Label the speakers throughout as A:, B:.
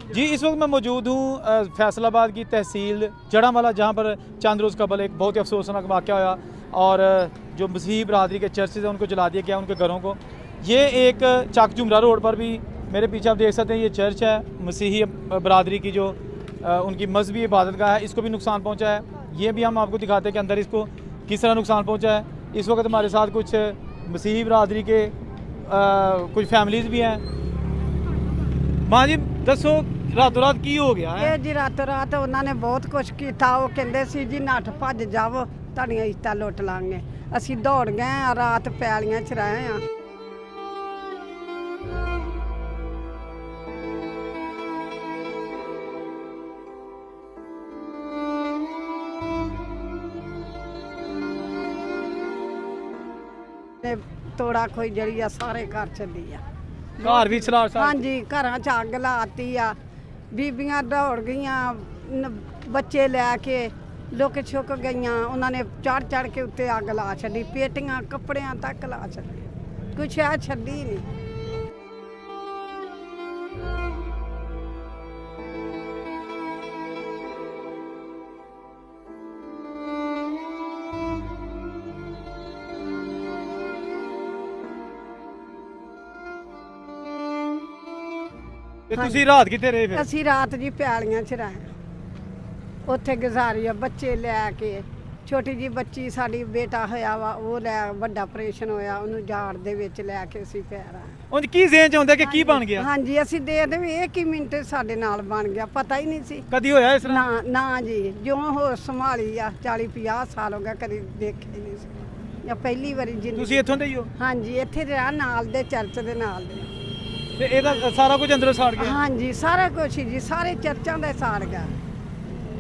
A: जी इस वक्त मैं मौजूद हूँ फैसलाबाद की तहसील जड़ांवाला, जहाँ पर चंद रोज़ कबल एक बहुत ही अफसोसनाक वाक़या होया और जो मसीही बरादरी के चर्चेज हैं उनको जला दिया गया, उनके घरों को। ये एक चक जुमरा रोड पर भी मेरे पीछे आप देख सकते हैं, ये चर्च है मसीही बरादरी की, जो उनकी मजहबी इबादत गाह है, इसको भी नुकसान पहुँचा है। ये भी हम आपको दिखाते हैं कि अंदर इसको किस तरह नुकसान पहुँचा है। इस वक्त हमारे साथ कुछ मसीही बरादरी के कुछ फैमिलीज़ भी हैं। माँ जी दसो रातों रात की हो गया है?
B: ਇਹ ਜੀ ਰਾਤੋਂ ਰਾਤ ਉਹਨਾਂ ਨੇ ਬਹੁਤ ਕੁਝ ਕੀਤਾ। ਉਹ ਕਹਿੰਦੇ ਸੀ ਜੀ ਨੱਠ ਭੱਜ ਜਾਵੋ, ਤੁਹਾਡੀਆਂ ਇੱਟਾਂ ਲੁੱਟ ਲਾਂਗੇ। ਅਸੀਂ ਦੌੜ ਗਏ ਆ, ਰਾਤ ਪੈਲੀਆਂ 'ਚ ਰਹੇ ਆ। ਤੇ ਤੋੜਾ ਖੋਈ ਜਿਹੜੀ ਆ ਸਾਰੇ ਘਰ ਚੱਲੀ ਆ।
A: घर भी सलाह
B: ਹਾਂਜੀ ਘਰਾਂ 'ਚ ਅੱਗ ਲਾਤੀ ਆ। ਬੀਬੀਆਂ ਦੌੜ ਗਈਆਂ, ਬੱਚੇ ਲੈ ਕੇ ਲੁੱਕ ਛੁੱਕ ਗਈਆਂ। ਉਹਨਾਂ ਨੇ ਚੜ ਚੜ ਕੇ ਉੱਤੇ ਅੱਗ ਲਾ ਛੱਡੀ, ਪੇਟੀਆਂ ਕੱਪੜਿਆਂ ਤੱਕ ਲਾ ਛੱਡੀ, ਕੁਛ ਆ ਛੱਡੀ ਨਹੀਂ।
A: ਤੇ ਤੁਸੀਂ ਰਾਤ ਕਿੱਥੇ ਰਹੇ ਫਿਰ?
B: ਅਸੀਂ ਰਾਤ ਜੀ ਪੈਲੀਆਂ 'ਚ ਰਹੇ, ਉੱਥੇ ਗੁਜ਼ਾਰੀ ਆ ਬੱਚੇ ਲੈ ਕੇ। ਛੋਟੀ ਜੀ ਬੱਚੀ ਸਾਡੀ ਬੇਟਾ ਹੋਇਆ ਵਾ, ਉਹ ਲੈ ਵੱਡਾ ਆਪਰੇਸ਼ਨ ਹੋਇਆ, ਉਹਨੂੰ ਜਾੜ ਦੇ ਵਿੱਚ ਲੈ ਕੇ ਅਸੀਂ ਪੈਰ ਆਏ।
A: ਉਂਝ ਕੀ ਜ਼ੇਨ ਚ ਹੁੰਦਾ ਕਿ ਕੀ ਬਣ ਗਿਆ?
B: ਹਾਂਜੀ ਅਸੀਂ ਦੇਖਦੇ ਵੀ ਇਹ ਕੀ ਮਿੰਟ ਸਾਡੇ ਨਾਲ ਬਣ ਗਿਆ, ਪਤਾ ਹੀ ਨਹੀਂ ਸੀ
A: ਕਦੀ ਹੋਇਆ ਇਸ ਤਰ੍ਹਾਂ?
B: ਨਾ ਨਾ ਜੀ, ਜਿਉਂ ਹੋ ਸੰਭਾਲੀ ਆ 40-50 ਸਾਲ ਹੋ ਗਿਆ, ਕਦੀ ਦੇਖਿਆ ਹੀ ਨਹੀਂ ਸੀ, ਜਾਂ ਪਹਿਲੀ ਵਾਰੀ ਜ਼ਿੰਦਗੀ।
A: ਤੁਸੀਂ ਇੱਥੋਂ ਦੇ ਹੀ ਹੋ?
B: ਹਾਂਜੀ ਇੱਥੇ ਰਿਹਾ, ਨਾਲ ਦੇ ਚਰਚ ਦੇ ਨਾਲ ਦੇ।
A: ਤੇ ਇਹਦਾ ਸਾਰਾ ਕੁਝ ਅੰਦਰੋਂ ਸਾੜ ਗਿਆ?
B: ਹਾਂਜੀ ਸਾਰਾ ਕੁਛ ਹੀ जी, सारे चर्चा का साड़ गया,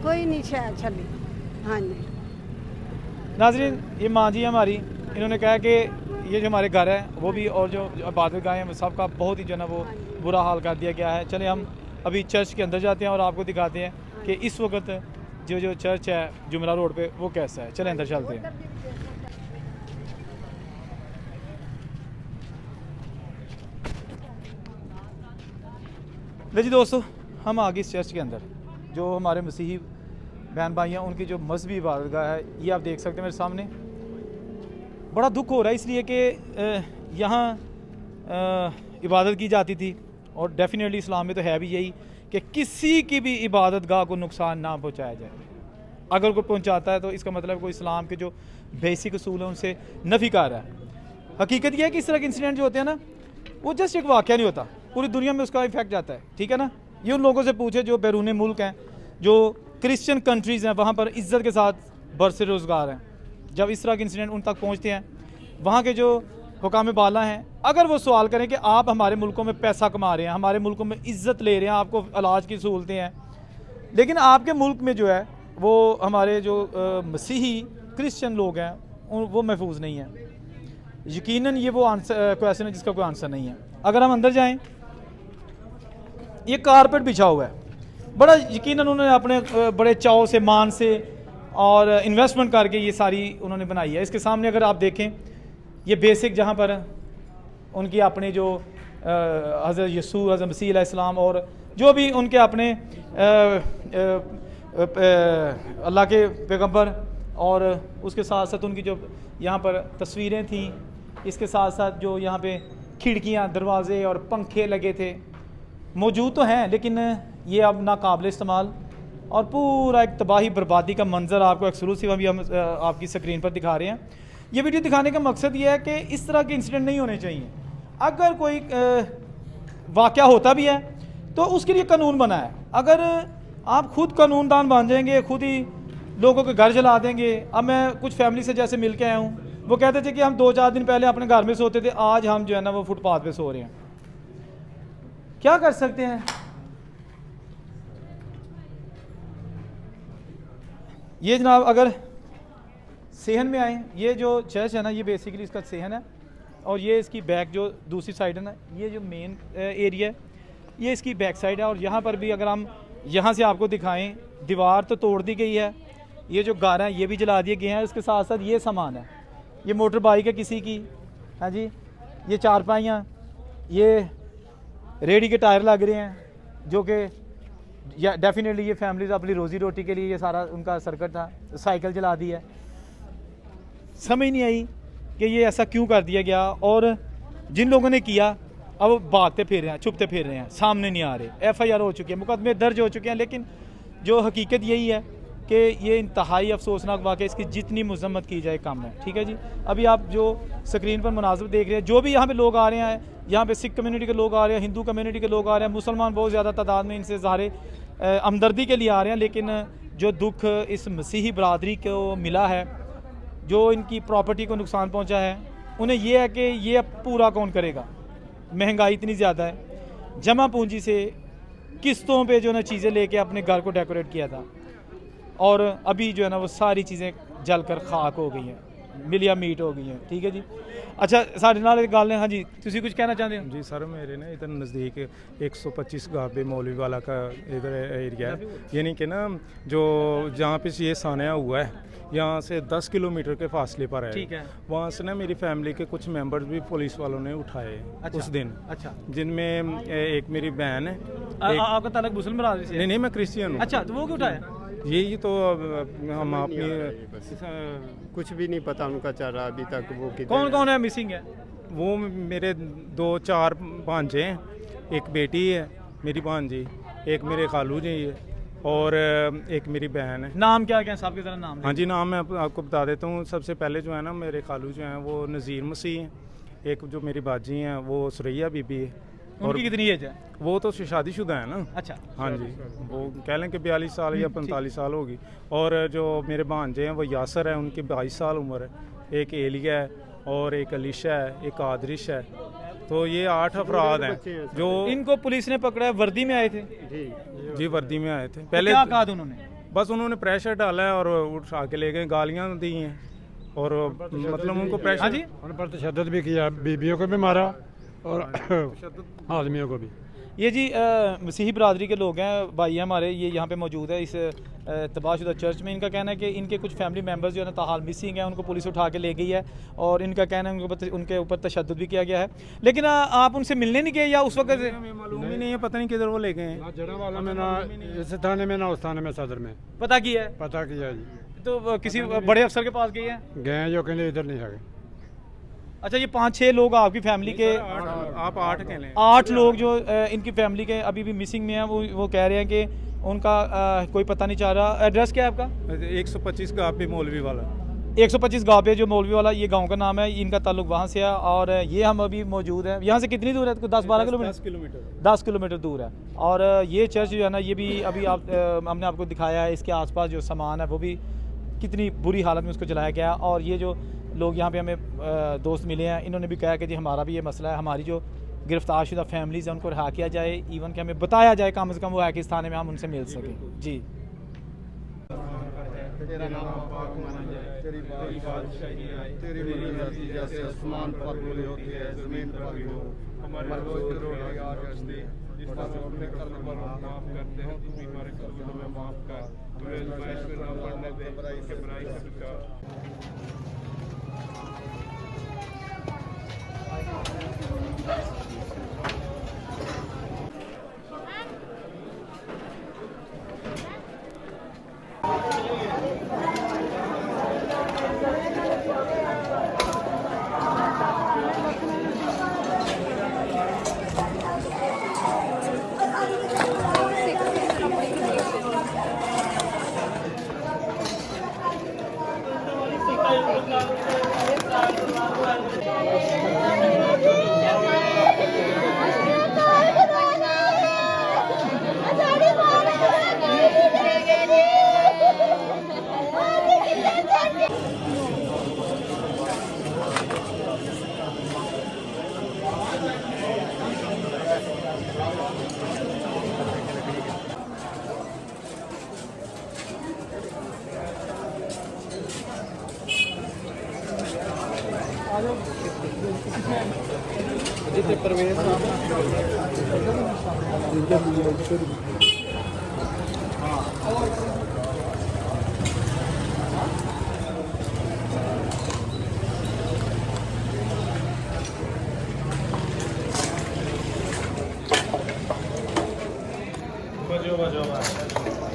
B: कोई नहीं शहर छली। हाँ जी
A: नाजरीन, ये माँ जी हमारी, इन्होंने कहा कि ये जो हमारे घर है वो भी और जो इबादत गाहें हैं सबका बहुत ही जो है ना वो बुरा हाल कर दिया गया है। चले हम अभी चर्च के अंदर जाते हैं और आपको दिखाते हैं कि इस वक्त जो चर्च है जुमरा रोड पे वो कैसा है। चले अंदर चलते हैं। ले जी दोस्तों, हम आ गए इस चर्च के अंदर। जो हमारे मसीही बहन भाई हैं उनकी जो मजहबी इबादत गाह है, ये आप देख सकते हैं मेरे सामने। बड़ा दुख हो रहा है इसलिए कि यहाँ इबादत की जाती थी और डेफिनेटली इस्लाम में तो है भी यही कि किसी की भी इबादत गाह को नुकसान ना पहुँचाया जाए। अगर कोई पहुँचाता है तो इसका मतलब कोई इस्लाम के जो बेसिक असूल हैं उनसे नफ़ी कर रहा है। हकीकत यह है कि इस तरह के इंसिडेंट जो होते हैं ना, वो जस्ट एक वाक़या नहीं होता, पूरी दुनिया में उसका इफेक्ट जाता है। ठीक है ना? ये उन लोगों से पूछे जो बैरून मुल्क हैं, जो क्रिश्चियन कंट्रीज़ हैं, वहाँ पर इज़्ज़त के साथ बरसे रोज़गार हैं। जब इस तरह के इंसिडेंट उन तक पहुँचते हैं, वहाँ के जो हुकाम बाला हैं, अगर वो सवाल करें कि आप हमारे मुल्कों में पैसा कमा रहे हैं, हमारे मुल्कों में इज़्ज़त ले रहे हैं, आपको इलाज की सहूलतें हैं, लेकिन आपके मुल्क में जो है वो हमारे जो मसीही क्रिश्चियन लोग हैं वो महफूज नहीं है। यकीनन ये वो आंसर क्वेश्चन है जिसका कोई आंसर नहीं है। अगर हम अंदर जाएं, ये कारपेट बिछा हुआ है, बड़ा यकीनन उन्होंने अपने बड़े चाव से, मान से और इन्वेस्टमेंट करके ये सारी उन्होंने बनाई है। इसके सामने अगर आप देखें, ये बेसिक जहाँ पर उनकी अपने जो हज़रत यसू, हज़रत मसीह अलैहिस्सलाम और जो भी उनके अपने अल्लाह के पैगंबर, और उसके साथ साथ उनकी जो यहाँ पर तस्वीरें थी, इसके साथ साथ जो यहाँ पे खिड़कियाँ, दरवाजे और पंखे लगे थे, मौजूद तो हैं लेकिन ये अब नाकाबिल इस्तेमाल, और पूरा एक तबाही बर्बादी का मंजर आपको एक्सक्लूसिव अभी हम आपकी स्क्रीन पर दिखा रहे हैं। ये वीडियो दिखाने का मकसद ये है कि इस तरह के इंसिडेंट नहीं होने चाहिए। अगर कोई वाक़या होता भी है तो उसके लिए कानून बना है। अगर आप खुद कानूनदान बन जाएंगे, खुद ही लोगों के घर जला देंगे। अब मैं कुछ फैमिली से जैसे मिल के आया हूँ, वो कहते थे कि हम 2-4 दिन पहले अपने घर में सोते थे, आज हम जो है ना वो फुटपाथ पे सो रहे हैं। क्या कर सकते हैं? ये जनाब अगर सेहन में आए, ये जो चर्च है ना, ये बेसिकली इसका सेहन है, और ये इसकी बैक जो दूसरी साइड है ना, ये जो मेन एरिया है, ये इसकी बैक साइड है। और यहाँ पर भी अगर हम यहाँ से आपको दिखाएं, दीवार तो तोड़ दी गई है, ये जो घर हैं ये भी जला दिए गए हैं। इसके साथ साथ ये सामान है, ये मोटर बाइक है किसी की, हाँ जी, ये चारपाइयाँ, ये रेडी के टायर लग रहे हैं जो कि या डेफिनेटली ये फैमिलीज अपनी रोज़ी रोटी के लिए ये सारा उनका सर्कट था, साइकिल चला दी है। समझ नहीं आई कि ये ऐसा क्यों कर दिया गया, और जिन लोगों ने किया अब वो भागते फिर रहे हैं, छुपते फिर रहे हैं, सामने नहीं आ रहे। FIR हो चुकी है, मुकदमे दर्ज हो चुके हैं, लेकिन जो हकीकत यही है कि ये इंतहाई अफसोसनाक वाक़या, इसकी जितनी मजम्मत की जाए कम है। ठीक है जी, अभी आप जो स्क्रीन पर मुनाज़र देख रहे हैं, जो भी यहाँ पे लोग आ रहे हैं, यहाँ पे सिख कम्युनिटी के लोग आ रहे हैं, हिंदू कम्युनिटी के लोग आ रहे हैं, मुसलमान बहुत ज़्यादा तादाद में इनसे ज़ाहिर हमदर्दी के लिए आ रहे हैं। लेकिन जो दुख इस मसीही बरादरी को मिला है, जो इनकी प्रॉपर्टी को नुकसान पहुँचा है, उन्हें ये है कि ये अब पूरा कौन करेगा। महंगाई इतनी ज़्यादा है, जमा पूंजी से किस्तों पे जो है ना चीज़ें लेके अपने घर को डेकोरेट किया था, और अभी जो है ना वो सारी चीज़ें जल कर खाक हो गई हैं, मिलिया मीट हो गई हैं। ठीक है जी, अच्छा साढ़े नाल गल है। हाँ जी, तुसी कुछ कहना चाहते हो?
C: जी सर, मेरे ना इधर नज़दीक 125 गाबे मौलवी वाला का इधर एरिया है, यानी कि ना जो जहाँ पे ये सान्या हुआ है, यहाँ से 10 किलोमीटर के फासले पर है।
A: ठीक है।
C: वहाँ से ना मेरी फैमिली के कुछ मेंबर्स भी पुलिस वालों ने उठाए
A: अच्छा।
C: उस दिन,
A: अच्छा,
C: जिनमें एक मेरी बहन है।
A: आपका ताल्लुक मुस्लिम बरादरी से है?
C: नहीं, मैं क्रिश्चियन हूँ।
A: अच्छा, तो वो क्यों उठाया?
C: यही तो हम अपनी
D: कुछ भी नहीं पता उनका चल रहा अभी तक। वो किधर
A: कौन कौन है मिसिंग है?
C: वो मेरे 2-4 भांजे हैं, एक बेटी है मेरी भांजी, एक मेरे खालू जी है, और एक मेरी बहन है।
A: नाम क्या क्या है साहब के, जरा नाम?
C: हाँ जी, नाम मैं आपको बता देता हूँ। सबसे पहले जो है ना मेरे खालू जो हैं वो नज़ीर मसीह हैं, एक जो मेरी बाजी हैं वो सुरैया बीबी है।
A: उनकी कितनी एज है?
C: वो तो शादीशुदा है ना।
A: अच्छा,
C: हाँ जी, वो कह लें कि 42 साल या 45 साल होगी। और जो मेरे भांजे हैं वो यासर है, उनकी 22 साल उम्र है, एक एलिया है, और एक अलीशा है, एक आदरिश है। तो ये 8 अफराद हैं जो
A: इनको पुलिस ने पकड़ा है, वर्दी में आए थे?
C: जी वर्दी में आए थे।
A: पहले क्या कहा था उन्होंने?
C: बस उन्होंने प्रेशर डाला है और उठा के ले गए, गालियाँ दी हैं, और मतलब उनको प्रेशर।
A: हाँ जी,
E: उन पर तशद्दुद भी किया, बीबियों को भी मारा और आदमियों को भी।
A: ये जी मसीही बरादरी के लोग हैं, भाई हैं हमारे, ये यहाँ पे मौजूद है इस तबाहशुदा चर्च में। इनका कहना है कि इनके कुछ फैमिली मेम्बर्स जो है ना ताहाल मिसिंग हैं, उनको पुलिस उठा के ले गई है, और इनका कहना है उनके ऊपर तशद्दुद भी किया गया है। लेकिन आप उनसे मिलने नहीं गए या उस वक्त?
C: मालूम ही नहीं है, पता नहीं किधर वो ले गए हैं।
E: ना जड़ा वाला में, ना इस थाने में, ना उस थाने में, सदर में
A: पता किया है?
E: पता किया जी।
A: तो किसी बड़े अफसर के पास गए हैं?
E: गए जो कहते इधर नहीं है।
A: अच्छा, ये 5-6 लोग आपकी फैमिली के?
C: आप 8 कह लें।
A: 8 लोग जो इनकी फैमिली के अभी भी मिसिंग में हैं, वो कह रहे हैं कि उनका कोई पता नहीं चल रहा। एड्रेस क्या है आपका?
C: 125 का आप मौलवी वाला।
A: 125 गाँव पे जो मौलवी वाला, ये गांव का नाम है, इनका ताल्लुक वहाँ से है। और ये हम अभी मौजूद हैं, यहाँ से कितनी दूर है? 10-12 किलोमीटर? 10 किलोमीटर दूर है। और ये चर्च जो है ना, ये भी अभी हमने आपको दिखाया है, इसके आसपास जो सामान है वो भी कितनी बुरी हालत में उसको जलाया गया। और ये जो लोग यहाँ पे हमें दोस्त मिले हैं, इन्होंने भी कहा कि जी हमारा भी ये मसला है, हमारी जो गिरफ्तार शुदा फैमिलीज़ हैं उनको रिहा किया जाए, इवन कि हमें बताया जाए कम से कम वो है कि इस थाने में हम उनसे मिल सकें। जी,
D: तेरा नाम पाक माना जाए, तेरी बादशाही आए, तेरी मर्जी जैसे आसमान पर पूरी होती है जमीन पर भी हो। हमारे रोज के रोटी आज दे, जिस पर हम अपने कर्म पर माफ करते हैं, तू भी हमारे कर्मों में माफ कर, हमें आज़माइश में न पड़ने दे, बुराई से बचा।
C: बजो बजो